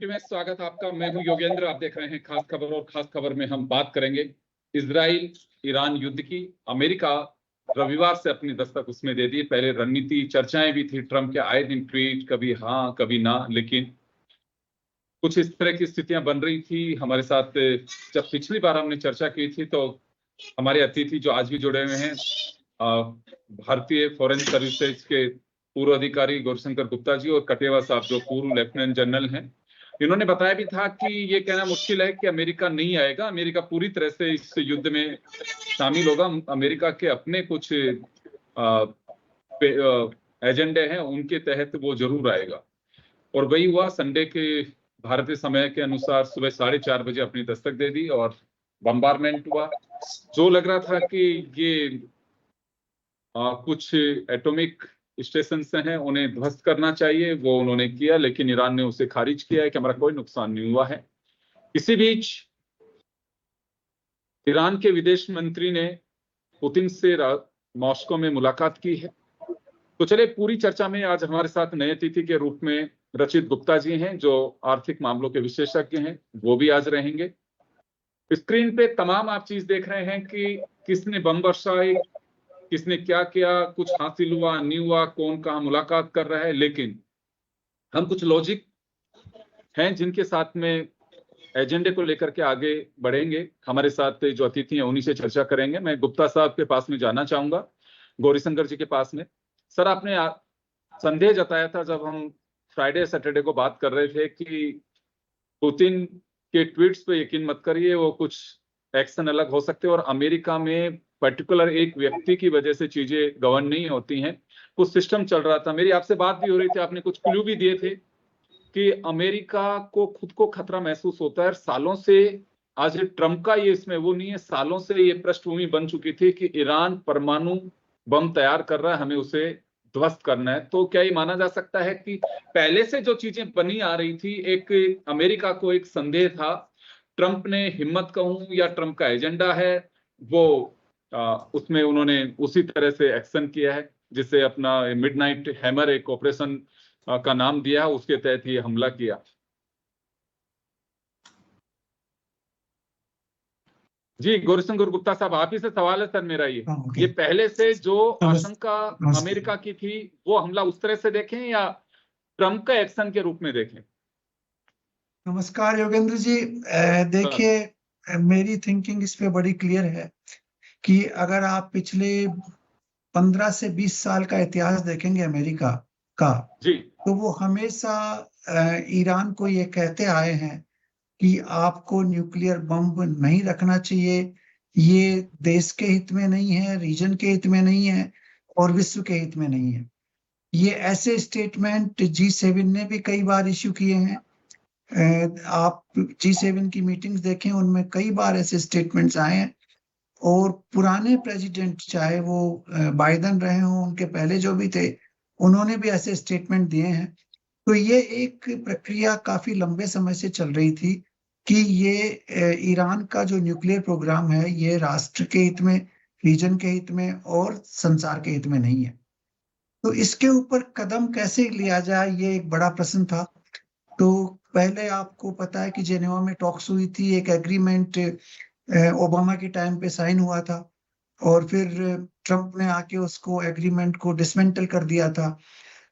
में स्वागत आपका। मैं हूं योगेंद्र, आप देख रहे हैं खास खबर। और खास खबर में हम बात करेंगे इजराइल ईरान युद्ध की। अमेरिका रविवार से अपनी दस्तक उसमें दे दी। पहले रणनीति चर्चाएं भी थी, ट्रंप के आए दिन ट्वीट, कभी हाँ कभी ना, लेकिन कुछ इस तरह की स्थितियां बन रही थी। हमारे साथ जब पिछली बार हमने चर्चा की थी तो हमारे अतिथि जो आज भी जुड़े हुए हैं, भारतीय फॉरेन सर्विसेज के पूर्व अधिकारी गौरीशंकर गुप्ता जी और कटेवा साहब जो पूर्व लेफ्टिनेंट जनरल हैं, इन्होंने बताया भी था कि ये कहना मुश्किल है कि अमेरिका नहीं आएगा। अमेरिका पूरी तरह से इस युद्ध में शामिल होगा। अमेरिका के अपने कुछ एजेंडे हैं, उनके तहत वो जरूर आएगा। और वही हुआ। संडे के भारतीय समय के अनुसार सुबह 4:30 बजे अपनी दस्तक दे दी और बम्बारमेंट हुआ। जो लग रहा था कि ये कुछ एटॉमिक स्टेशन से हैं, उन्हें ध्वस्त करना चाहिए, वो उन्होंने किया, लेकिन ईरान ने उसे खारिज किया है कि हमारा कोई नुकसान नहीं हुआ है। इसी बीच ईरान के विदेश मंत्री ने पुतिन से मॉस्को में मुलाकात की है। तो चले पूरी चर्चा में आज हमारे साथ नए अतिथि के रूप में रचित गुप्ता जी हैं, जो आर्थिक मामलों के विशेषज्ञ हैं, वो भी आज रहेंगे। स्क्रीन पे तमाम आप चीज देख रहे हैं कि किसने बम बरसाई, किसने क्या किया, कुछ हासिल हुआ नहीं हुआ, कौन कहाँ मुलाकात कर रहा है, लेकिन हम कुछ लॉजिक हैं जिनके साथ में एजेंडे को लेकर के आगे बढ़ेंगे। हमारे साथ जो अतिथि हैं उन्हीं से चर्चा करेंगे। मैं गुप्ता साहब के पास में जाना चाहूंगा, गौरीशंकर जी के पास में। सर, आपने संदेह जताया था जब हम फ्राइडे सैटरडे को बात कर रहे थे कि पुतिन के ट्वीट्स पे यकीन मत करिए, वो कुछ एक्शन अलग हो सकते हैं और अमेरिका में पर्टिकुलर एक व्यक्ति की वजह से चीजें गवर्न नहीं होती हैं। कुछ सिस्टम चल रहा था। मेरी आपसे बात भी हो रही थी, आपने कुछ क्लू भी दिए थे कि अमेरिका को खुद को खतरा महसूस होता है। सालों से, आज ट्रंप का ये इसमें वो नहीं है, सालों से ये पृष्ठभूमि बन चुकी थी कि ईरान परमाणु बम तैयार कर रहा है, हमें उसे ध्वस्त करना है। तो क्या ये माना जा सकता है कि पहले से जो चीजें बनी आ रही थी, एक अमेरिका को एक संदेह था, ट्रंप ने हिम्मत कहूं या ट्रंप का एजेंडा है, वो उसमें उन्होंने उसी तरह से एक्शन किया है, जिसे अपना मिडनाइट हैमर एक ऑपरेशन का नाम दिया, उसके तहत ये हमला किया। जी गौरीशंकर गुप्ता साहब, आप ही से सवाल है सर मेरा। ये पहले से जो आशंका अमेरिका की थी, वो हमला उस तरह से देखें या ट्रंप का एक्शन के रूप में देखें? नमस्कार योगेंद्र जी। देखिए, मेरी थिंकिंग इस पे बड़ी क्लियर है कि अगर आप पिछले 15 से 20 साल का इतिहास देखेंगे अमेरिका का जी, तो वो हमेशा ईरान को ये कहते आए हैं कि आपको न्यूक्लियर बम नहीं रखना चाहिए, ये देश के हित में नहीं है, रीजन के हित में नहीं है और विश्व के हित में नहीं है। ये ऐसे स्टेटमेंट G7 ने भी कई बार इश्यू किए हैं। आप G7 की मीटिंग्स देखें, उनमें कई बार ऐसे स्टेटमेंट्स आए हैं और पुराने प्रेसिडेंट, चाहे वो बाइडेन रहे हों, उनके पहले जो भी थे, उन्होंने भी ऐसे स्टेटमेंट दिए हैं। तो ये एक प्रक्रिया काफी लंबे समय से चल रही थी कि ये ईरान का जो न्यूक्लियर प्रोग्राम है, ये राष्ट्र के हित में, रीजन के हित में और संसार के हित में नहीं है। तो इसके ऊपर कदम कैसे लिया जाए, ये एक बड़ा प्रश्न था। तो पहले आपको पता है कि जेनेवा में टॉक्स हुई थी, एक एग्रीमेंट ओबामा के टाइम पे साइन हुआ था और फिर ट्रंप ने आके उसको एग्रीमेंट को डिसमेंटल कर दिया था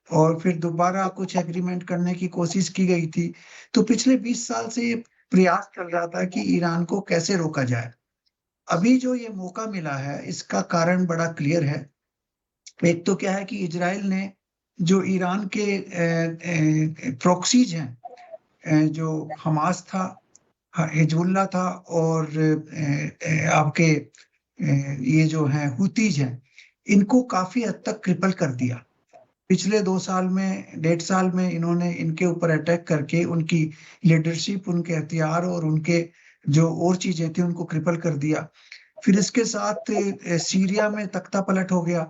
और फिर दोबारा कुछ एग्रीमेंट करने की कोशिश की गई थी। तो पिछले 20 साल से प्रयास चल रहा था कि ईरान को कैसे रोका जाए। अभी जो ये मौका मिला है, इसका कारण बड़ा क्लियर है। एक तो क्या है कि इजराइल ने जो ईरान के प्रॉक्सीज हैं, जो हमास था, हिजबुल्लाह था, और आपके ये जो हैं हुतीज हैं, इनको काफी हद तक क्रिपल कर दिया। पिछले 2 साल में, 1.5 साल में इन्होंने इनके ऊपर अटैक करके उनकी लीडरशिप, उनके हथियार और उनके जो और चीजें थी उनको क्रिपल कर दिया। फिर इसके साथ सीरिया में तख्ता पलट हो गया,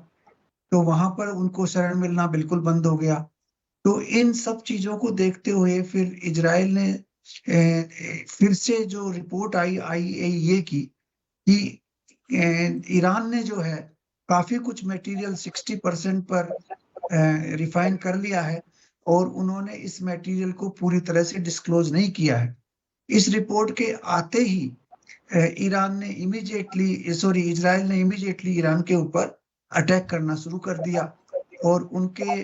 तो वहां पर उनको शरण मिलना बिल्कुल बंद हो गया। तो इन सब चीजों को देखते हुए फिर इजराइल ने फिर से जो रिपोर्ट आई IAEA की, कि ईरान ने जो है काफी कुछ मटेरियल 60% पर रिफाइन कर लिया है, और उन्होंने इस मटेरियल को पूरी तरह से डिस्क्लोज नहीं किया है। इस रिपोर्ट के आते ही इजराइल ने इमीडिएटली ईरान के ऊपर अटैक करना शुरू कर दिया, और उनके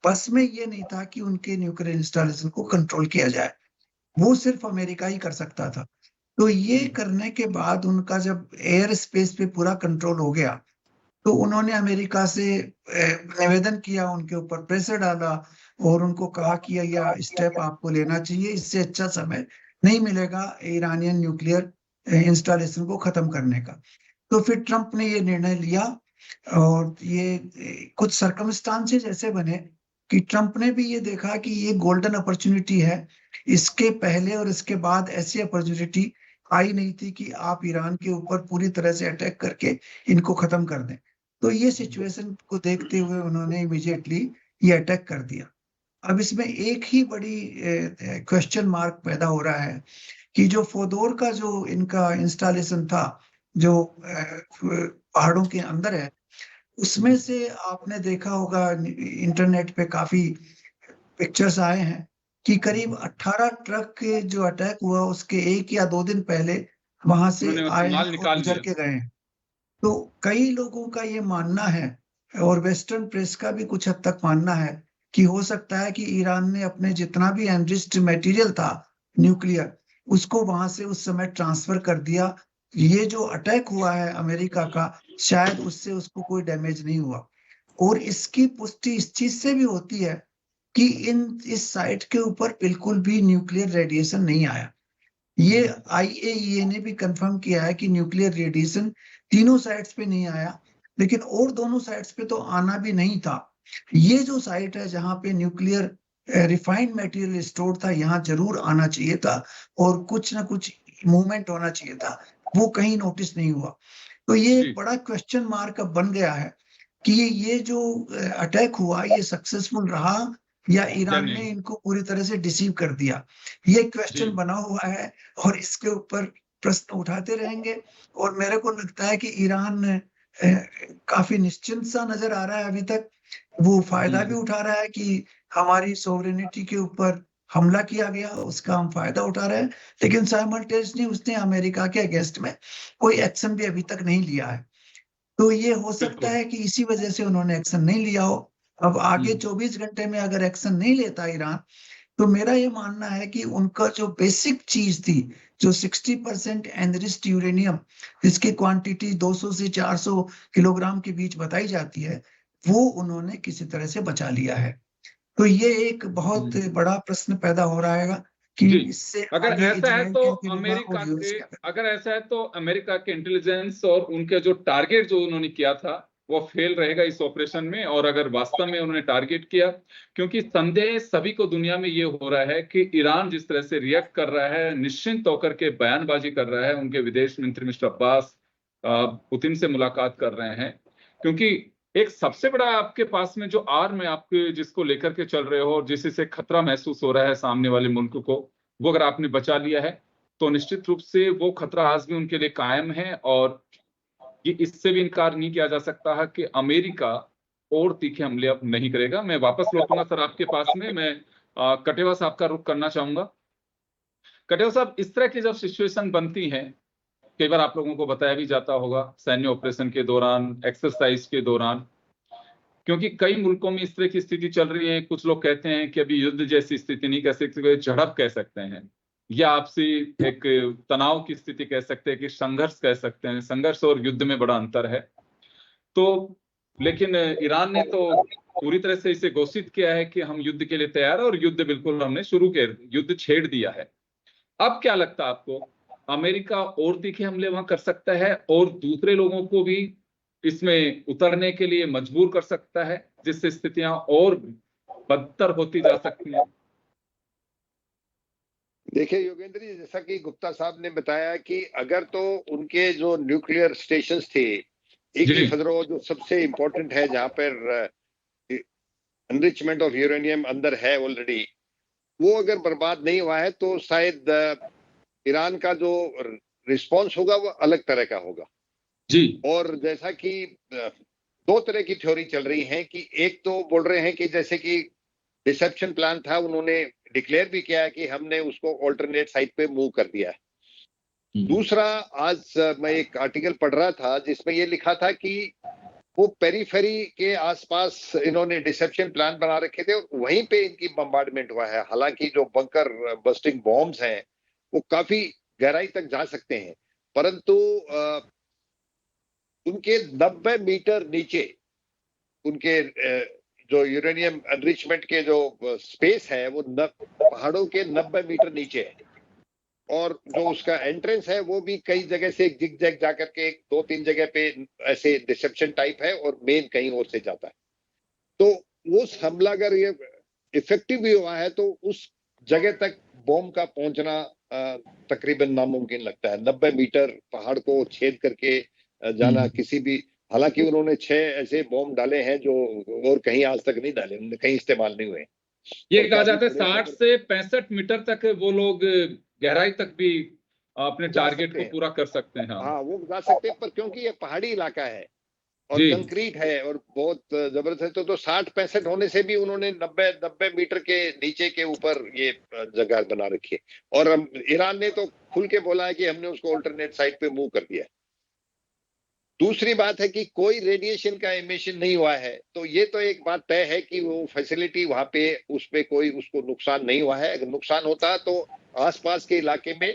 बस में ये नहीं था कि उनके न्यूक्लियर इंस्टॉलेशन को कंट्रोल किया जाए, वो सिर्फ अमेरिका ही कर सकता था। तो ये करने के बाद उनका जब एयर स्पेस पे पूरा कंट्रोल हो गया, तो उन्होंने अमेरिका से निवेदन किया, उनके ऊपर प्रेशर डाला, और उनको कहा कि यह स्टेप आपको लेना चाहिए, इससे अच्छा समय नहीं मिलेगा ईरानियन न्यूक्लियर इंस्टॉलेशन को खत्म करने का। तो फिर ट्रंप ने ये निर्णय लिया, और ये कुछ सर्कमस्टांसेस ऐसे बने कि ट्रंप ने भी ये देखा कि ये गोल्डन अपॉर्चुनिटी है। इसके पहले और इसके बाद ऐसी अपॉर्चुनिटी आई नहीं थी कि आप ईरान के ऊपर पूरी तरह से अटैक करके इनको खत्म कर दें। तो ये सिचुएशन को देखते हुए उन्होंने इमीडिएटली ये अटैक कर दिया। अब इसमें एक ही बड़ी क्वेश्चन मार्क पैदा हो रहा है कि जो फोदोर का जो इनका इंस्टॉलेशन था, जो पहाड़ों के अंदर है, उसमें से आपने देखा होगा इंटरनेट पे काफी पिक्चर्स आए हैं कि करीब 18 ट्रक के जो अटैक हुआ उसके 1 या 2 दिन पहले वहां से उन्होंने आए हैं माल और निकाल गुजर लिया। के गए हैं। तो कई लोगों का ये मानना है, और वेस्टर्न प्रेस का भी कुछ हद तक मानना है, कि हो सकता है कि ईरान ने अपने जितना भी एनरिच्ड मटेरियल था न्यूक्लियर, उसको वहां से उस समय ट्रांसफर कर दिया। ये जो अटैक हुआ है अमेरिका का, शायद उससे उसको कोई डैमेज नहीं हुआ। और इसकी पुष्टि इस चीज से भी होती है कि इस साइट के ऊपर बिल्कुल भी न्यूक्लियर रेडिएशन नहीं आया। ये IAEA ने भी कंफर्म किया है कि न्यूक्लियर रेडिएशन तीनों साइट्स पे नहीं आया, लेकिन और दोनों साइट्स पे तो आना भी नहीं था। ये जो साइट है जहां पे न्यूक्लियर रिफाइंड मटेरियल स्टोर था, यहाँ जरूर आना चाहिए था, और कुछ ना कुछ मूवमेंट होना चाहिए था, वो कहीं नोटिस नहीं हुआ। तो ये एक जी बड़ा क्वेश्चन मार्क अब बन गया है कि ये जो अटैक हुआ, ये सक्सेसफुल रहा या या ईरान ने नहीं। इनको पूरी तरह से डिसीव कर दिया। ये जी क्वेश्चन बना हुआ है, और इसके ऊपर प्रश्न उठाते रहेंगे। और मेरे को लगता है कि ईरान काफी निश्चिंत सा नजर आ रहा है अभी तक। वो फायदा भी उठा रहा है कि हमारी सोवरेनिटी के ऊपर हमला किया गया, उसका हम फायदा उठा रहे हैं, लेकिन साइमल्टेनियसली उसने अमेरिका के अगेंस्ट में कोई एक्शन भी अभी तक नहीं लिया है। तो ये हो सकता बिल्कुल। है कि इसी वजह से उन्होंने एक्शन नहीं लिया हो। अब आगे 24 घंटे में अगर एक्शन नहीं लेता ईरान, तो मेरा ये मानना है कि उनका जो बेसिक चीज थी, जो 60% एनरिच्ड यूरेनियम, जिसकी क्वांटिटी 200 से 400 किलोग्राम के बीच बताई जाती है, वो उन्होंने किसी तरह से बचा लिया है। तो ये एक बहुत बड़ा प्रश्न पैदा हो रहा है कि जी इससे अगर आगे ऐसा है इजराइल तो क्या करेगा अमेरिका और यूएस के, क्या करेगा। अगर ऐसा है तो अमेरिका के इंटेलिजेंस और उनके जो टारगेट जो उन्होंने किया था वो फेल रहेगा इस ऑपरेशन में। और अगर वास्तव में उन्होंने टारगेट किया, क्योंकि संदेह सभी को दुनिया में ये हो रहा है कि ईरान जिस तरह से रिएक्ट कर रहा है, निश्चिंत होकर के बयानबाजी कर रहा है, उनके विदेश मंत्री मिस्टर अब्बास पुतिन से मुलाकात कर रहे हैं, क्योंकि एक सबसे बड़ा आपके पास में जो आर्म है आपके, जिसको लेकर के चल रहे हो और जिससे खतरा महसूस हो रहा है सामने वाले मुल्क को, वो अगर आपने बचा लिया है तो निश्चित रूप से वो खतरा आज भी उनके लिए कायम है। और ये इससे भी इनकार नहीं किया जा सकता है कि अमेरिका और तीखे हमले अब नहीं करेगा। मैं वापस लौटूंगा सर आपके पास में। मैं कटेवा साहब का रुख करना चाहूंगा। कटेवा साहब, इस तरह की जब सिचुएशन बनती है, कई बार आप लोगों को बताया भी जाता होगा सैन्य ऑपरेशन के दौरान, एक्सरसाइज के दौरान, क्योंकि कई मुल्कों में इस तरह की स्थिति चल रही है। कुछ लोग कहते हैं कि अभी युद्ध जैसी स्थिति नहीं कह सकते, झड़प कह सकते हैं। या आपसी एक तनाव की स्थिति कह सकते हैं, कि संघर्ष कह सकते हैं। संघर्ष और युद्ध में बड़ा अंतर है। तो लेकिन ईरान ने तो पूरी तरह से इसे घोषित किया है कि हम युद्ध के लिए तैयार हैं, और युद्ध बिल्कुल हमने शुरू किया, युद्ध छेड़ दिया है। अब क्या लगता है आपको, अमेरिका और तीखे हमले वहां कर सकता है और दूसरे लोगों को भी इसमें उतरने के लिए मजबूर कर सकता है, जिससे स्थितियां और बदतर होती जा सकती हैं? देखिए योगेंद्र जी, जैसा कि गुप्ता साहब ने बताया कि अगर तो उनके जो न्यूक्लियर स्टेशंस थे, एक ही जी फदरो जो सबसे इम्पोर्टेंट है, जहां पर एनरिचमेंट ऑफ यूरेनियम अंदर है ऑलरेडी, वो अगर बर्बाद नहीं हुआ है तो शायद ईरान का जो रिस्पॉन्स होगा वो अलग तरह का होगा। जी और जैसा कि दो तरह की थ्योरी चल रही है कि एक तो बोल रहे हैं कि जैसे कि डिसेप्शन प्लान था, उन्होंने डिक्लेयर भी किया है कि हमने उसको ऑल्टरनेट साइट पे मूव कर दिया है। दूसरा, आज मैं एक आर्टिकल पढ़ रहा था जिसमें ये लिखा था कि वो पेरीफेरी के आसपास इन्होंने डिसेप्शन प्लान बना रखे थे, वहीं पे इनकी बम्बार्डमेंट हुआ है। हालांकि जो बंकर बस्टिंग बॉम्ब्स हैं वो काफी गहराई तक जा सकते हैं, परंतु उनके 90 मीटर नीचे उनके जो यूरेनियम एनरिचमेंट के जो स्पेस है वो पहाड़ों के 90 मीटर नीचे है, और जो उसका एंट्रेंस है वो भी कई जगह से जिग जैग जाकर के 2-3 जगह पे ऐसे डिसेप्शन टाइप है, और मेन कहीं और से जाता है। तो वो हमला अगर ये इफेक्टिव भी हुआ है तो उस जगह तक बॉम्ब का पहुंचना तकरीबन नामुमकिन लगता है। 90 मीटर पहाड़ को छेद करके जाना किसी भी, हालांकि उन्होंने 6 ऐसे बॉम्ब डाले हैं जो और कहीं आज तक नहीं डाले, कहीं इस्तेमाल नहीं हुए। ये कहा जाता है 60 से 65 मीटर तक वो लोग गहराई तक भी अपने टारगेट को पूरा कर सकते हैं। हाँ, वो जा सकते हैं, पर क्योंकि ये पहाड़ी इलाका है और कंक्रीट है और बहुत जबरदस्त है, तो 60-65 होने से भी उन्होंने 90 मीटर के नीचे के ऊपर ये जगह बना रखी है। और ईरान ने तो खुल के बोला है कि हमने उसको ऑल्टरनेट साइट पे मूव कर दिया है। दूसरी बात है कि कोई रेडिएशन का एमिशन नहीं हुआ है, तो ये तो एक बात तय है कि वो फैसिलिटी वहां पे उस पे कोई उसको नुकसान नहीं हुआ है। अगर नुकसान होता तो आसपास के इलाके में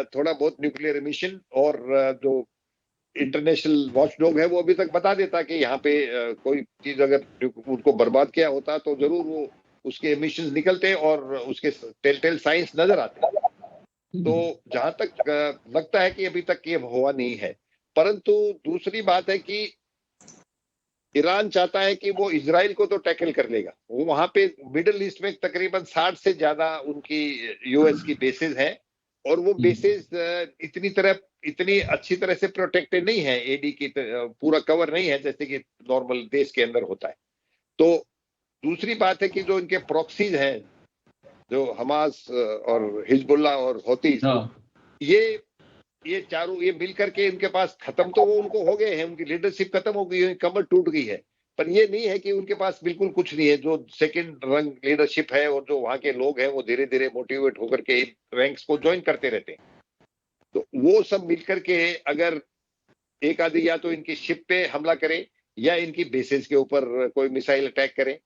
थोड़ा बहुत न्यूक्लियर एमिशन, और जो इंटरनेशनल वॉचडॉग है वो अभी तक बता देता कि यहाँ पे कोई चीज अगर उनको बर्बाद किया होता तो जरूर वो उसके एमिशन निकलते और उसके टेल साइंस नजर आते। तो जहां तक लगता है कि अभी तक ये हुआ नहीं है। परंतु दूसरी बात है कि ईरान चाहता है कि वो इजराइल को तो टैकल कर लेगा। वो वहां पे मिडिल ईस्ट में तकरीबन 60 से ज्यादा उनकी यूएस की बेसेस हैं, और वो बेसेस इतनी अच्छी तरह से प्रोटेक्टेड नहीं है, एडी की पूरा कवर नहीं है जैसे कि नॉर्मल देश के अंदर होता है। तो दूसरी बात है कि जो इनके प्रॉक्सीज हैं, जो हमास और हिजबुल्लाह और हौतीस, ये चारों ये मिल करके इनके पास खत्म तो वो उनको हो गए हैं, उनकी लीडरशिप खत्म हो गई है, कमर टूट गई है, पर ये नहीं है कि उनके पास बिल्कुल कुछ नहीं है। जो सेकंड रंग लीडरशिप है और जो वहां के लोग हैं वो धीरे धीरे मोटिवेट होकर के रैंक्स को ज्वाइन करते रहते हैं। तो वो सब मिलकर के अगर एक आधी या तो इनकी शिप पे हमला करें या इनकी बेसिस के ऊपर कोई मिसाइल अटैक करें,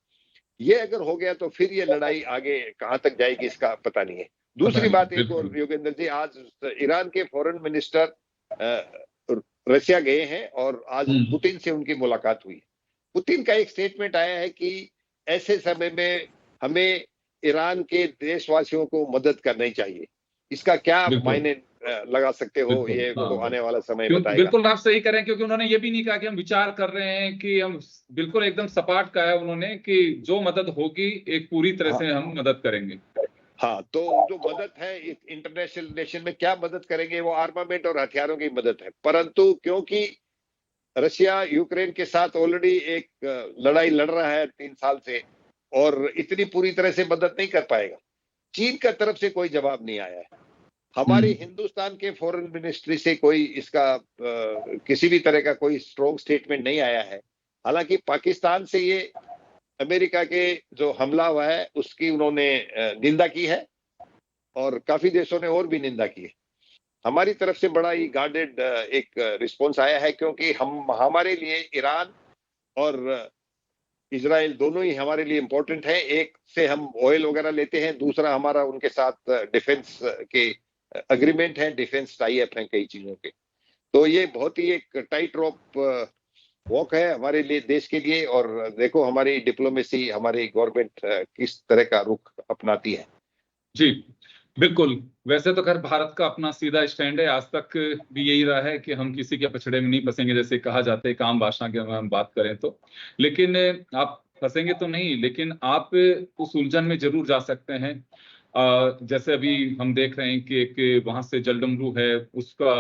ये अगर हो गया तो फिर ये लड़ाई आगे कहां तक जाएगी इसका पता नहीं है। दूसरी बात एक और योगेंद्र जी, आज ईरान के फॉरेन मिनिस्टर रशिया गए हैं और आज पुतिन से उनकी मुलाकात हुई। पुतिन का एक स्टेटमेंट आया है कि ऐसे समय में हमें ईरान के देशवासियों को मदद करनी चाहिए। इसका क्या मायने लगा सकते हो, ये तो आने वाला समय बताएगा। बिल्कुल आप सही करें, क्योंकि उन्होंने ये भी नहीं कहा कि हम विचार कर रहे हैं कि हम, बिल्कुल एकदम सपाट कहा है उन्होंने कि जो मदद होगी एक पूरी तरह से हम मदद करेंगे। हाँ, तो जो मदद है इंटरनेशनल नेशन में क्या मदद करेंगे, वो आर्मामेंट और हथियारों की मदद है। परंतु क्योंकि रशिया यूक्रेन के साथ ऑलरेडी एक लड़ाई लड़ रहा है 3 साल से, और इतनी पूरी तरह से मदद नहीं कर पाएगा। चीन का तरफ से कोई जवाब नहीं आया है। हमारे हिंदुस्तान के फॉरेन मिनिस्ट्री से कोई इसका किसी भी तरह का कोई स्ट्रॉन्ग स्टेटमेंट नहीं आया है। हालांकि पाकिस्तान से ये अमेरिका के जो हमला हुआ है उसकी उन्होंने निंदा की है, और काफी देशों ने और भी निंदा की है। हमारी तरफ से बड़ा ही गार्डेड एक रिस्पॉन्स आया है, क्योंकि हमारे लिए ईरान और इजराइल दोनों ही हमारे लिए इम्पोर्टेंट है। एक से हम ऑयल वगैरह लेते हैं, दूसरा हमारा उनके साथ डिफेंस के अग्रीमेंट है, डिफेंस टाई अप है कई चीजों के। तो ये बहुत ही एक टाइट रोप वॉक है हमारे लिए, देश के लिए। और देखो हमारी डिप्लोमेसी, हमारी गवर्नमेंट किस तरह का रुख अपनाती है। जी बिल्कुल। वैसे तो खैर भारत का अपना सीधा स्टैंड है, आज तक भी यही रहा है कि हम किसी के पछड़े में नहीं फंसेंगे, जैसे कहा जाता है काम भाषा की हम बात करें तो। लेकिन आप फंसेंगे तो नहीं, लेकिन आप उस उलझन में जरूर जा सकते हैं। जैसे अभी हम देख रहे हैं कि एक वहां से जलडमरू है, उसका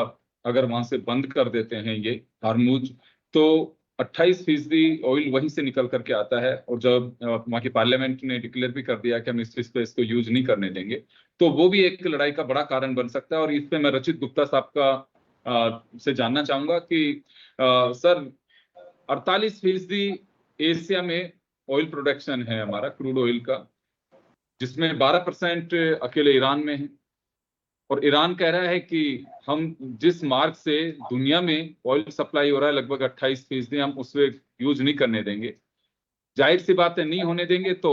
अगर वहां से बंद कर देते हैं ये हार्मुज, तो 28% ऑयल वहीं से निकल करके आता है। और जब वहां की पार्लियामेंट ने डिक्लेयर भी कर दिया कि हम इस चीज पे इसको यूज नहीं करने देंगे, तो वो भी एक लड़ाई का बड़ा कारण बन सकता है। और इस पे मैं रचित गुप्ता साहब का से जानना चाहूंगा कि सर 48% एशिया में ऑयल प्रोडक्शन है हमारा, क्रूड ऑयल का, जिसमें 12% अकेले ईरान में है। और ईरान कह रहा है कि हम जिस मार्ग से दुनिया में ऑयल सप्लाई हो रहा है लगभग 28%, हम उससे यूज नहीं करने देंगे। जाहिर सी बात है, नहीं होने देंगे तो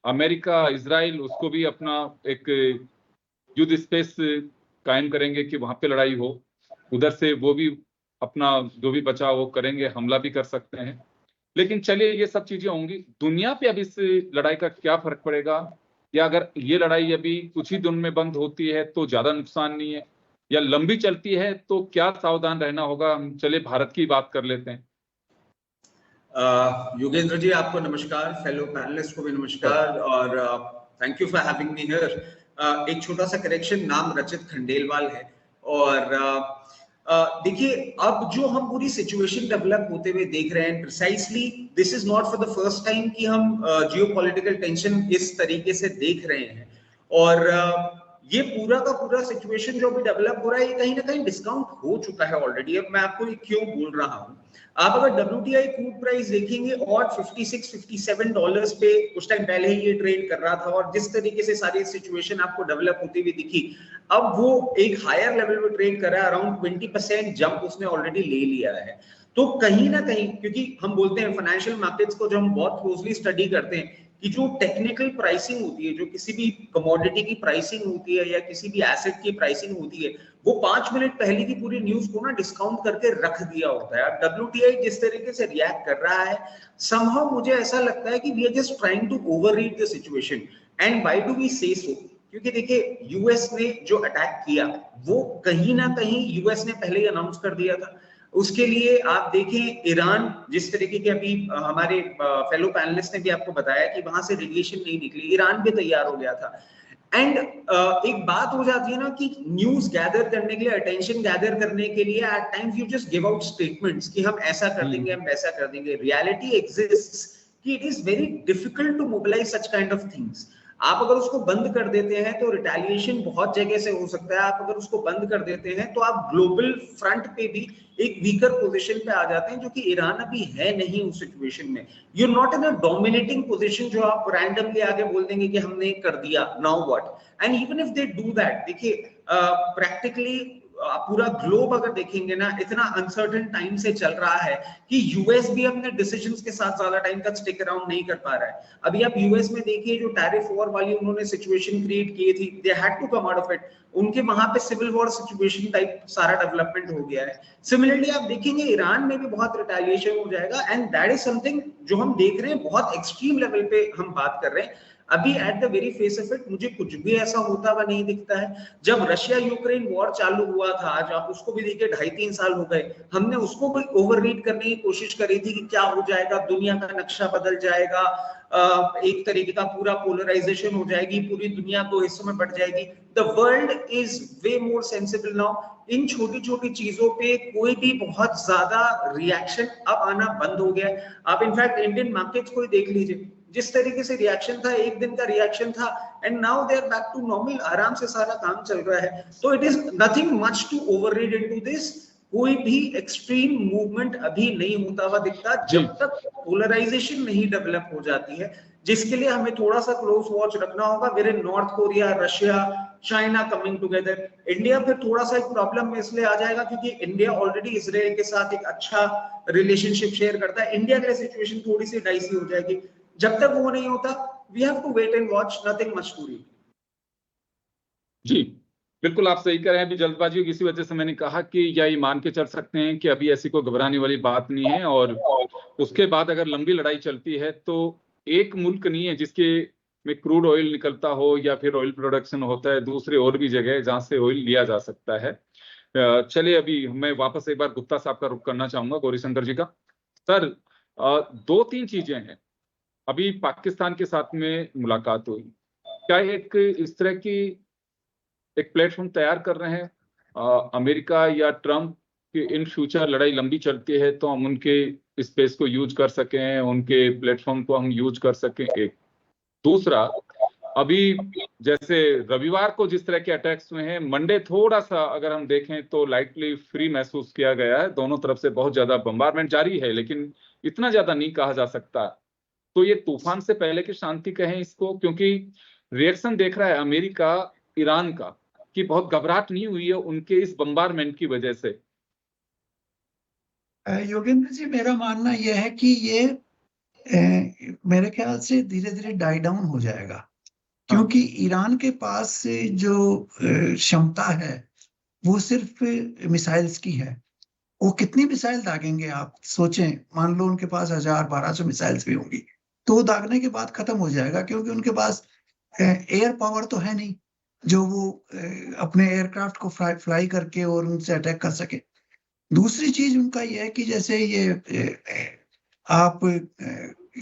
अमेरिका, इजराइल उसको भी अपना एक युद्ध स्पेस कायम करेंगे कि वहां पे लड़ाई हो, उधर से वो भी अपना जो भी बचाव वो करेंगे, हमला भी कर सकते हैं। लेकिन चलिए ये सब चीजें होंगी, दुनिया पे अब इस लड़ाई का क्या फर्क पड़ेगा, या अगर ये लड़ाई अभी कुछ ही दिन में बंद होती है तो ज्यादा नुकसान नहीं है, या लंबी चलती है तो क्या सावधान रहना होगा। हम चले भारत की बात कर लेते हैं। योगेंद्र जी आपको नमस्कार, फेलो पैनलिस्ट को भी नमस्कार, और thank you for having me here. एक छोटा सा करेक्शन, नाम रचित खंडेलवाल है। और देखिए अब जो हम पूरी सिचुएशन डेवलप होते हुए देख रहे हैं, precisely this is not for the first time कि हम जियोपॉलिटिकल टेंशन इस तरीके से देख रहे हैं। और ये पूरा का पूरा सिचुएशन जो भी डेवलप हो रहा है, ये कहीं ना कहीं डिस्काउंट हो चुका है ऑलरेडी। अब मैं आपको क्यों बोल रहा हूँ, आप अगर WTI क्रूड प्राइस देखेंगे और $56-57 पे उस टाइम पहले ही ये ट्रेड कर रहा था, और जिस तरीके से सारी सिचुएशन आपको डेवलप होती हुई दिखी, अब वो एक हायर लेवल पे ट्रेड कर रहा है, अराउंड 20% जंप उसने ऑलरेडी ले लिया है। तो कहीं ना कहीं, क्योंकि हम बोलते हैं फाइनेंशियल मार्केट्स को जो हम बहुत क्लोजली स्टडी करते हैं, कि जो टेक्निकल प्राइसिंग होती है, जो किसी भी कमोडिटी की प्राइसिंग होती है या किसी भी एसेट की प्राइसिंग होती है, वो 5 मिनट पहले की पूरी न्यूज को ना डिस्काउंट करके रख दिया होता है। WTI जिस तरीके से रिएक्ट कर रहा है, समहाउ मुझे ऐसा लगता है कि we are just trying to overread the situation. And why do we say so? क्योंकि देखिए यूएस ने जो अटैक किया वो कहीं ना कहीं यूएस ने पहले ही अनाउंस कर दिया था। उसके लिए आप देखें ईरान, जिस तरीके के अभी हमारे फेलो पैनलिस्ट ने भी आपको बताया कि वहां से रेडिएशन नहीं निकली, ईरान भी तैयार हो गया था। एंड एक बात हो जाती है ना कि न्यूज गैदर करने के लिए, अटेंशन गैदर करने के लिए at times you just give out statements कि हम ऐसा कर देंगे, हम वैसा कर देंगे। रियलिटी एग्जिस्ट्स कि it is very difficult to mobilize such kind of things. आप अगर उसको बंद कर देते हैं तो रिटेलिएशन बहुत जगह से हो सकता है। आप अगर उसको बंद कर देते हैं तो आप ग्लोबल फ्रंट पे भी एक वीकर पोजीशन पे आ जाते हैं, जो कि ईरान अभी है नहीं उस सिचुएशन में। You are not in a dominating position जो आप रैंडमली आगे बोल देंगे कि हमने कर दिया, now what. And even if they do that, देखिए प्रैक्टिकली पूरा ग्लोब अगर देखेंगे ना, इतना अनसर्टेन टाइम से चल रहा है कि यूएस भी अपने डिसीजंस के साथ ज्यादा टाइम तक स्टिक अराउंड नहीं कर पा रहा है। अभी आप यूएस में देखिए, जो टैरिफ वॉर वाली उन्होंने सिचुएशन क्रिएट की थी, they had to come out of it. उनके वहां पे सिविल वॉर सिचुएशन टाइप सारा डेवलपमेंट हो गया है। सिमिलरली आप देखेंगे ईरान में भी बहुत रिटेलिएशन हो जाएगा, एंड दैट इज समथिंग जो हम देख रहे हैं, बहुत एक्सट्रीम लेवल पे हम बात कर रहे हैं। अभी at the very face of it मुझे कुछ भी ऐसा होता हुआ नहीं दिखता है। जब रशिया यूक्रेन वॉर चालू हुआ था, आज आप उसको भी देखिए 2.5-3 साल हो गए, हमने उसको भी ओवररीड करने की कोशिश करी थी कि क्या हो जाएगा, दुनिया का नक्शा बदल जाएगा, एक तरीके का पूरा पोलराइजेशन हो जाएगी, पूरी दुनिया 2 हिस्सों में बढ़ जाएगी। The world is way more sensible now. इन छोटी छोटी चीजों पे कोई भी बहुत ज्यादा रिएक्शन अब आना बंद हो गया है। आप इनफैक्ट इंडियन मार्केट्स को ही देख लीजिए, जिस तरीके से रिएक्शन था, एक दिन का रिएक्शन था, and now they are back to normal, आराम से सारा काम चल रहा है। तो it is nothing much to overread into this. कोई भी एक्सट्रीम मूवमेंट अभी नहीं होता हुआ दिखता जब तक पोलराइजेशन नहीं डेवलप हो जाती है, जिसके लिए हमें थोड़ा सा क्लोज वॉच रखना होगा। Where in North Korea, Russia, China coming together. India फिर थोड़ा सा एक प्रॉब्लम में इसलिए आ जाएगा क्योंकि इंडिया ऑलरेडी इसराइल के साथ एक अच्छा रिलेशनशिप शेयर करता है। इंडिया के लिए सिचुएशन थोड़ी सी डाइसी हो जाएगी। जब तक वो नहीं होता, we have to wait and watch, nothing much to read. जी बिल्कुल, आप सही कह रहे हैं। अभी जल्दबाजी होगी, इसी वजह से मैंने कहा कि या ये मान के चल सकते हैं कि अभी ऐसी कोई घबराने वाली बात नहीं है, और उसके बाद अगर लंबी लड़ाई चलती है तो एक मुल्क नहीं है जिसके में क्रूड ऑयल निकलता हो या फिर ऑयल प्रोडक्शन होता है, दूसरे और भी जगह जहां से ऑयल लिया जा सकता है। चलिए, अभी मैं वापस एक बार गुप्ता साहब का रुख करना चाहूंगा, गौरीशंकर जी का। सर, 2-3 चीजें हैं। अभी पाकिस्तान के साथ में मुलाकात हुई, क्या एक इस तरह की एक प्लेटफॉर्म तैयार कर रहे हैं अमेरिका या ट्रम्प कि इन फ्यूचर लड़ाई लंबी चलती है तो हम उनके स्पेस को यूज कर सकें, उनके प्लेटफॉर्म को हम यूज कर सकें? एक दूसरा, अभी जैसे रविवार को जिस तरह के अटैक्स हुए हैं, मंडे थोड़ा सा अगर हम देखें तो लाइटली फ्री महसूस किया गया है। दोनों तरफ से बहुत ज्यादा बम्बारमेंट जारी है, लेकिन इतना ज्यादा नहीं कहा जा सकता। तो ये तूफान से पहले की शांति कहें इसको, क्योंकि रिएक्शन देख रहा है अमेरिका, ईरान का, कि बहुत घबराहट नहीं हुई है उनके इस बम्बारमेंट की वजह से। योगेंद्र जी, मेरा मानना यह है कि ये मेरे ख्याल से धीरे धीरे डाई डाउन हो जाएगा, क्योंकि ईरान के पास से जो क्षमता है वो सिर्फ मिसाइल्स की है। वो कितनी मिसाइल दागेंगे आप सोचें। मान लो उनके पास 1000-1200 मिसाइल्स भी होंगी तो वो दागने के बाद खत्म हो जाएगा, क्योंकि उनके पास एयर पावर तो है नहीं जो वो अपने एयरक्राफ्ट को फ्लाई करके और उनसे अटैक कर सके। दूसरी चीज उनका यह है कि जैसे ये आप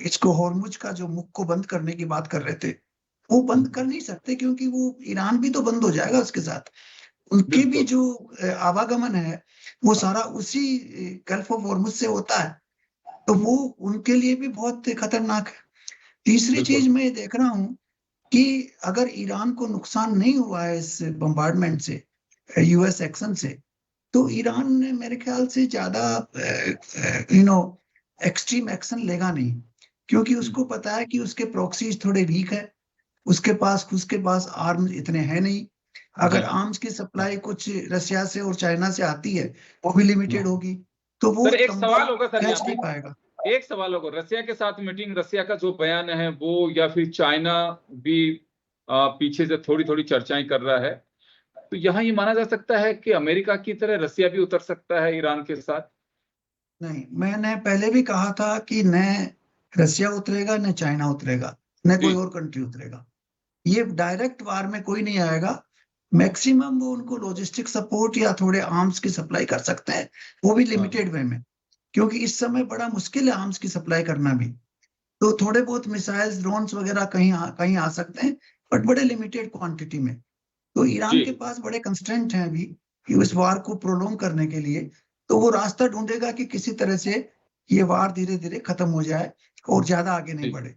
इसको हॉर्मुज का जो मुख को बंद करने की बात कर रहे थे, वो बंद कर नहीं सकते, क्योंकि वो ईरान भी तो बंद हो जाएगा उसके साथ। उनके भी जो आवागमन है वो सारा उसी गल्फ ऑफ हॉर्मुज से होता है, तो वो उनके लिए भी बहुत खतरनाक है। तीसरी चीज मैं देख रहा हूँ कि अगर ईरान को नुकसान नहीं हुआ है इस बम्बार्डमेंट से, यूएस एक्शन से, तो ईरान ने मेरे ख्याल से ज्यादा एक्सट्रीम एक्शन लेगा नहीं, क्योंकि उसको पता है कि उसके प्रॉक्सीज थोड़े वीक है, उसके पास आर्म्स इतने हैं नहीं। अगर आर्म्स की सप्लाई कुछ रशिया से और चाइना से आती है वो भी लिमिटेड होगी, तो वो एक सवाल होगा सर, कैच नहीं पाएगा। एक सवाल होगा, रसिया के साथ मीटिंग, रसिया का जो बयान है वो, या फिर चाइना भी पीछे से थोड़ी थोड़ी चर्चाएं कर रहा है, तो यहाँ ये माना जा सकता है कि अमेरिका की तरह रसिया भी उतर सकता है ईरान के साथ? नहीं, मैंने पहले भी कहा था कि न रसिया उतरेगा न चाइना उतरेगा न कोई और कंट्री उतरेगा। ये डायरेक्ट वार में कोई नहीं आएगा। मैक्सिमम वो उनको लॉजिस्टिक सपोर्ट या थोड़े आर्म्स की सप्लाई कर सकते हैं, वो भी लिमिटेड वे में, क्योंकि इस समय बड़ा मुश्किल है आर्म्स की सप्लाई करना भी। तो थोड़े बहुत मिसाइल्स, ड्रोन्स वगैरह कहीं आ सकते हैं, बट बड़े लिमिटेड क्वांटिटी में। तो ईरान के पास बड़े कंस्ट्रेंट हैं अभी कि इस वार को प्रोलॉन्ग करने के लिए, तो वो रास्ता ढूंढेगा कि किसी तरह से ये वार धीरे धीरे खत्म हो जाए और ज्यादा आगे नहीं बढ़े,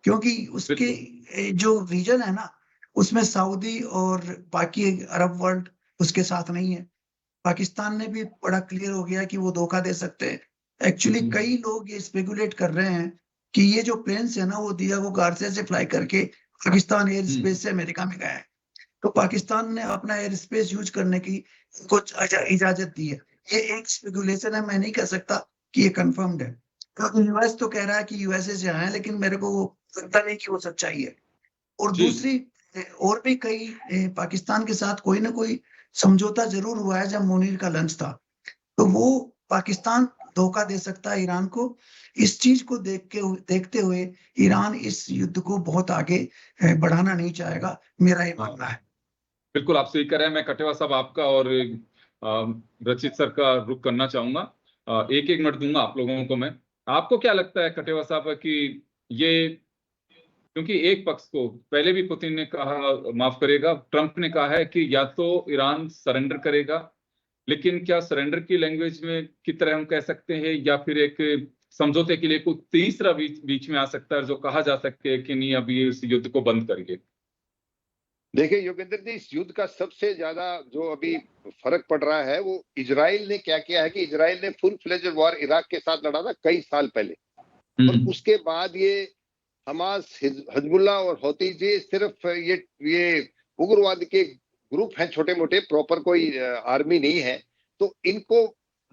क्योंकि उसके जो रीजन है ना, उसमें सऊदी और बाकी अरब वर्ल्ड उसके साथ नहीं है। पाकिस्तान ने भी बड़ा क्लियर हो गया कि वो धोखा दे सकते हैं। एक्चुअली कई लोग ये स्पेकुलेट कर रहे हैं कि ये जो प्लेन्स है ना, वो डियागो गार्सिया से फ्लाई करके पाकिस्तान एयर स्पेस से अमेरिका में गए हैं, तो पाकिस्तान ने अपना एयर स्पेस यूज करने की कुछ इजाजत दी है। ये एक स्पेकुलेशन है, मैं नहीं कह सकता कि ये कंफर्म्ड है, क्योंकि यूएस तो कह रहा है कि यूएसए से आए, लेकिन मेरे को लगता नहीं कि वो सच्चाई है। और दूसरी, और भी कई पाकिस्तान के साथ कोई ना कोई समझौता जरूर हुआ है। जब मुनीर का लंच था, तो वो पाकिस्तान धोखा दे सकता है ईरान को। इस चीज को देखते हुए ईरान इस युद्ध को बहुत आगे बढ़ाना नहीं चाहेगा, मेरा ये मानना है। बिल्कुल, आप सही कह रहे हैं। मैं कटेवा साहब आपका और रचित सर का रुख करना चाहूंगा। एक मिनट दूंगा आप लोगों को मैं। आपको क्या लगता है कटेवा साहब कि ये, क्योंकि एक पक्ष को पहले भी पुतिन ने कहा, माफ करेगा, ट्रंप ने कहा है कि या तो ईरान सरेंडर करेगा, लेकिन क्या सरेंडर की लैंग्वेज में की तरह हम कह सकते हैं, या फिर एक समझौते के लिए कोई तीसरा बीच में आ सकता है जो कहा जा सके कि नहीं, अभी इस युद्ध को बंद करिए? देखिए योगेंद्र जी, इस युद्ध का सबसे ज्यादा जो अभी फर्क पड़ रहा है वो इजराइल ने क्या किया है कि इजराइल ने फुल फ्लेजेड वॉर इराक के साथ लड़ा था कई साल पहले, और उसके बाद ये हमास, हिजबुल्लाह और हौती जी सिर्फ ये उग्रवाद के ग्रुप हैं छोटे मोटे, प्रॉपर कोई आर्मी नहीं है। तो इनको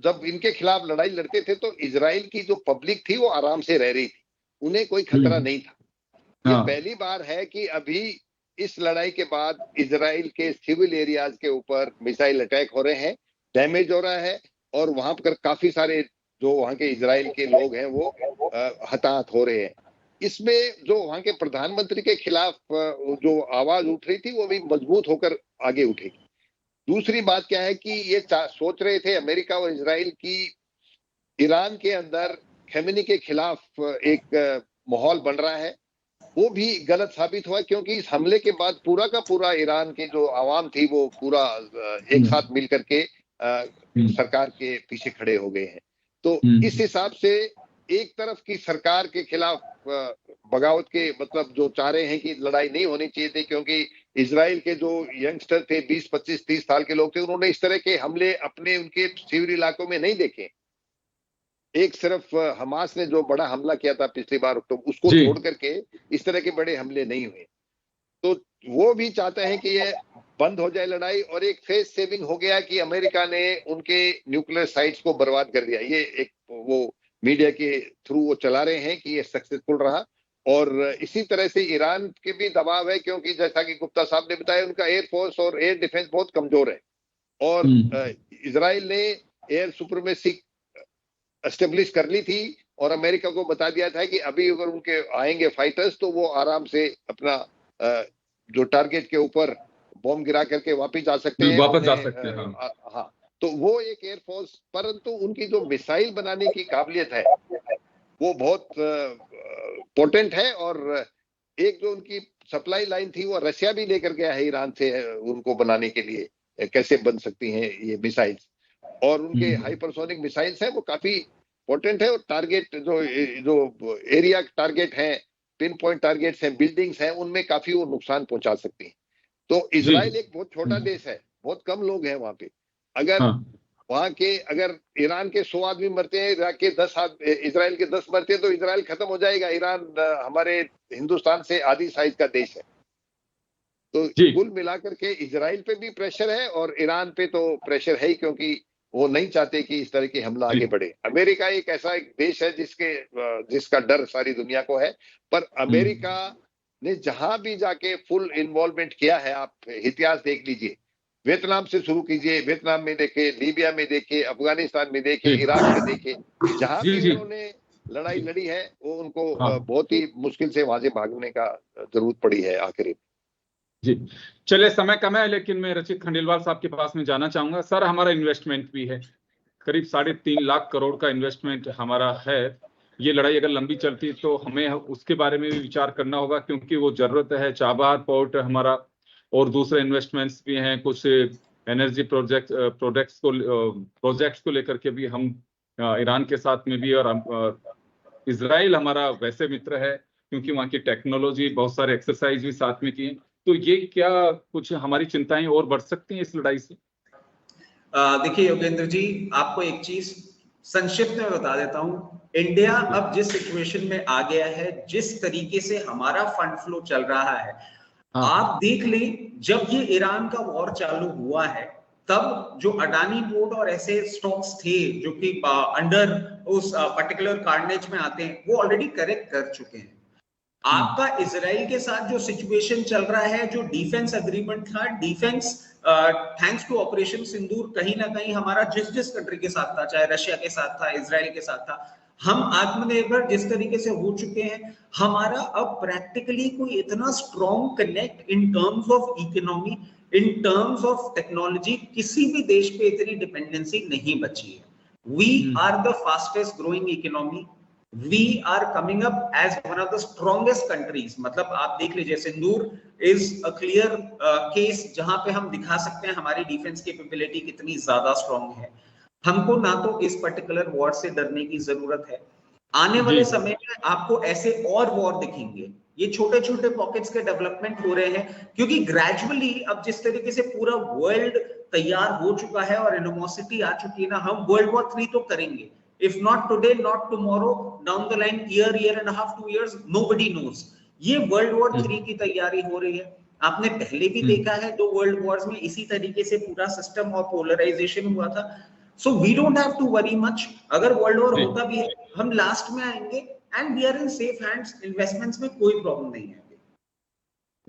जब इनके खिलाफ लड़ाई लड़ते थे तो इजराइल की जो पब्लिक थी वो आराम से रह रही थी, उन्हें कोई खतरा नहीं था। ये पहली बार है कि अभी इस लड़ाई के बाद इजराइल के सिविल एरियाज के ऊपर मिसाइल अटैक हो रहे हैं, डैमेज हो रहा है, और वहां पर काफी सारे जो वहां के इजराइल के लोग हैं वो हताहत हो रहे हैं। इसमें जो वहां के प्रधानमंत्री के खिलाफ जो आवाज उठ रही थी वो भी मजबूत होकर आगे उठेगी। दूसरी बात क्या है कि ये सोच रहे थे अमेरिका और इजराइल की ईरान के अंदर खेमेनी के खिलाफ एक माहौल बन रहा है, वो भी गलत साबित हुआ, क्योंकि इस हमले के बाद पूरा का पूरा ईरान की जो आवाम थी वो पूरा एक साथ मिल करके सरकार के पीछे खड़े हो गए हैं। तो इस हिसाब से एक तरफ की सरकार के खिलाफ बगावत के मतलब जो चाह रहे हैं कि लड़ाई नहीं होनी चाहिए थी, क्योंकि इजराइल के जो यंगस्टर थे 20, 25, 30 साल के लोग थे, उन्होंने इस तरह के हमले अपने उनके सिविल इलाकों में नहीं देखे। एक सिर्फ हमास ने जो बड़ा हमला किया था पिछली बार अक्टूबर, उसको छोड़ करके इस तरह के बड़े हमले नहीं हुए। तो वो भी चाहते हैं कि ये बंद हो जाए लड़ाई, और एक फेस सेविंग हो गया कि अमेरिका ने उनके न्यूक्लियर साइट्स को बर्बाद कर दिया। ये एक वो मीडिया के थ्रू वो चला रहे हैं कि ये सक्सेसफुल रहा। और इसी तरह से ईरान के भी दबाव है, क्योंकि जैसा कि गुप्ता साहब ने बताया उनका एयरफोर्स और एयर डिफेंस बहुत कमजोर है, और इजराइल ने एयर सुप्रीमेसी एस्टेब्लिश कर ली थी, और अमेरिका को बता दिया था कि अभी अगर उनके आएंगे फाइटर्स तो वो आराम से अपना जो टारगेट के ऊपर बॉम्ब गिरा करके वापस जा सकते हैं, वापस जा सकते हैं। हाँ, तो वो एक एयरफोर्स, परंतु उनकी जो मिसाइल बनाने की काबिलियत है वो बहुत पोटेंट है। और एक जो उनकी सप्लाई लाइन थी वो रशिया भी लेकर गया है ईरान से उनको बनाने के लिए कैसे बन सकती हैं ये मिसाइल्स, और उनके हाइपरसोनिक मिसाइल्स हैं वो काफी पोटेंट है, और टारगेट जो एरिया टारगेट है, पिन पॉइंट टारगेट्स हैं, बिल्डिंग्स हैं, उनमें काफी वो नुकसान पहुंचा सकती हैं। तो इजराइल एक बहुत छोटा देश है, बहुत कम लोग हैं वहां पे। अगर वहां के अगर ईरान के 100 आदमी मरते हैं, इराक के 10 इजराइल के 10 मरते हैं, तो इजराइल खत्म हो जाएगा। ईरान हमारे हिंदुस्तान से आधी साइज का देश है। तो कुल मिलाकर के इजराइल पे भी प्रेशर है और ईरान पे तो प्रेशर है ही, क्योंकि वो नहीं चाहते कि इस तरह की हमला आगे बढ़े। अमेरिका एक ऐसा एक देश है जिसका डर सारी दुनिया को है, पर अमेरिका ने जहां भी जाके फुल इन्वॉल्वमेंट किया है, आप इतिहास देख लीजिए, वियतनाम से शुरू कीजिए, वियतनाम में देखे, लीबिया में देखे, अफगानिस्तान में देखे, इराक में देखे, जहां भी उन्होंने लड़ाई लड़ी है वो उनको बहुत ही मुश्किल से वहां से भागने का जरूरत पड़ी है आखिर। जी चलिए, समय कम है, लेकिन मैं रचित खंडेलवाल साहब के पास में जाना चाहूंगा। सर, हमारा इन्वेस्टमेंट भी है, करीब 3.5 लाख करोड़ का इन्वेस्टमेंट हमारा है। ये लड़ाई अगर लंबी चलती तो हमें उसके बारे में भी विचार करना होगा, क्योंकि वो जरूरत है। चाबहार पोर्ट हमारा और दूसरे इन्वेस्टमेंट्स भी हैं, कुछ एनर्जी प्रोजेक्ट्स को लेकर के भी हम ईरान के साथ में भी, और इजराइल हमारा वैसे मित्र है क्योंकि वहाँ की टेक्नोलॉजी, बहुत सारे एक्सरसाइज भी साथ में किए। तो ये क्या कुछ हमारी चिंताएं और बढ़ सकती हैं इस लड़ाई से? देखिए योगेंद्र जी, आपको एक चीज संक्षिप्त में बता देता हूं। इंडिया अब जिस सिचुएशन में आ गया है, जिस तरीके से हमारा फंड फ्लो चल रहा है, आप देख लें, जब ये ईरान का वॉर चालू हुआ है तब जो अडानी पोर्ट और ऐसे स्टॉक्स थे जो कि अंडर उस पर्टिकुलर कार्नेज में आते हैं, वो ऑलरेडी करेक्ट कर चुके हैं। आपका इजराइल के साथ जो सिचुएशन चल रहा है, जो डिफेंस एग्रीमेंट था, डिफेंस थैंक्स टू ऑपरेशन सिंदूर, कहीं ना कहीं हमारा जिस कंट्री के साथ था, चाहे रशिया के साथ था, इजराइल के साथ था, हम आत्मनिर्भर जिस तरीके से हो चुके हैं, हमारा अब प्रैक्टिकली कोई इतना strong connect in terms of economy, in terms of technology, किसी भी देश पे इतनी डिपेंडेंसी नहीं बची है। We are the fastest growing economy, we are coming up as one of the strongest countries। मतलब आप देख लीजिए, सिंदूर is a clear case जहां पे हम दिखा सकते हैं हमारी डिफेंस कैपेबिलिटी कितनी ज्यादा स्ट्रांग है। हमको ना तो इस पर्टिकुलर वॉर से डरने की जरूरत है। आने वाले समय में आपको ऐसे और वॉर दिखेंगे। ये छोटे छोटे पॉकेट्स के डेवलपमेंट हो रहे हैं, क्योंकि ग्रेजुअली अब जिस तरीके से पूरा वर्ल्ड तैयार हो चुका है और एनिमोसिटी आ चुकी है ना, हम वर्ल्ड वॉर 3 तो करेंगे। If not today, not tomorrow, down the line, year and a half, 2 years, nobody knows। ये वर्ल्ड वॉर 3 की तैयारी हो रही है। आपने पहले भी देखा है 2 वर्ल्ड वॉर्स में इसी तरीके से पूरा सिस्टम और पोलराइजेशन हुआ था। So we don't have to worry much. अगर वर्ल्ड वॉर होता भी है हम लास्ट में आएंगे and we are in safe hands. Investments में कोई प्रॉब्लम नहीं है।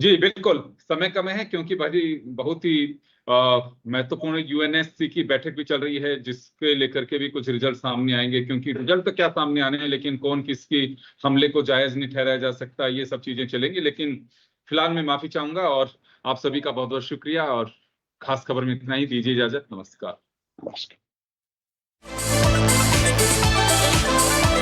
जी बिल्कुल, समय कम है क्योंकि भाई बहुत ही महत्वपूर्ण यूएनएससी की बैठक भी चल रही है, जिसके लेकर के भी कुछ रिजल्ट सामने आएंगे। क्योंकि रिजल्ट तो क्या सामने आने हैं, लेकिन कौन किसकी हमले को जायज नहीं ठहराया जा सकता, ये सब चीजें चलेंगी। लेकिन फिलहाल मैं माफी चाहूंगा और आप सभी का बहुत बहुत शुक्रिया, और खास खबर में इतना ही। दीजिए इजाजत। नमस्कार।